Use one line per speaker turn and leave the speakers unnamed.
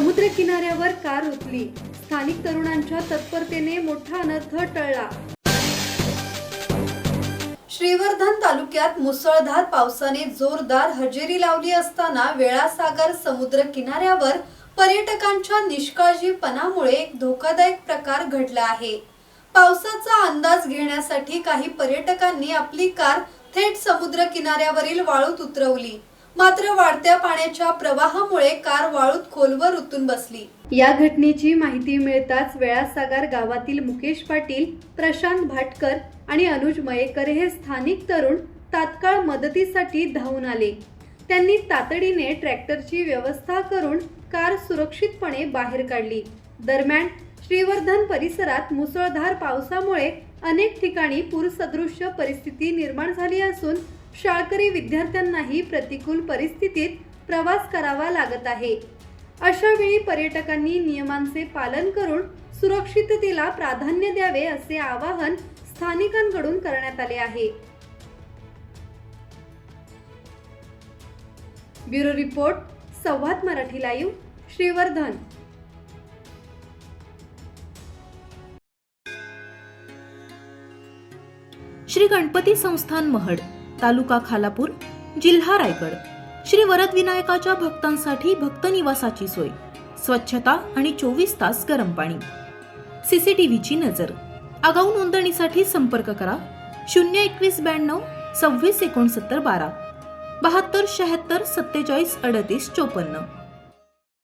समुद्र किनाऱ्यावर कार रुतली, स्थानिक तरुणांच्या तत्परतेने मोठा अनर्थ टळला। श्रीवर्धन तालुक्यात मुसळधार पावसाने जोरदार हजेरी लावली असताना वेळासागर समुद्र किनाऱ्यावर पर्यटकांच्या निष्काळजीपणामुळे एक धोकादायक प्रकार घडला आहे। पावसाचा अंदाज घेण्यासाठी काही पर्यटकांनी आपली कार थेट समुद्र किनाऱ्यावरील वाळूत उतरवली, मात्र वाढत्या पाण्याच्या प्रवाहामुळे कार वाळूत खोलवर रुतून बसली। या घटनेची माहिती मिळताच वेळासागर गावातील मुकेश पाटील, प्रशांत भाटकर आणि अनुज मयेकर हे स्थानिक तरुण तात्काळ मदतीसाठी धावून आले। त्यांनी तातडीने ट्रॅक्टरची व्यवस्था करून कार सुरक्षितपणे बाहेर काढली। दरम्यान श्रीवर्धन परिसरात मुसळधार पावसामुळे अनेक ठिकाणी पूरसदृश्य परिस्थिती निर्माण झाली असून शाळकरी विद्यार्थ्यांनाही प्रतिकूल परिस्थितीत प्रवास करावा लागत आहे। अशा वेळी पर्यटकांनी नियमांचे पालन करून सुरक्षिततेला प्राधान्य द्यावे असे आवाहन स्थानिकांकडून करण्यात आले आहे। ब्युरो रिपोर्ट, संवाद मराठी लाईव्ह, श्रीवर्धन।
श्री गणपती संस्थान महड, तालुका खालापूर, जिल्हा रायगड। श्री वरदविनायकाच्या भक्तांसाठी भक्त निवासाची सोय, स्वच्छता आणि 24 तास गरम पाणी, सीसीटीव्हीची नजर। आगाऊ नोंदणीसाठी संपर्क करा 02192 26 69 12 72 76 47 38 54।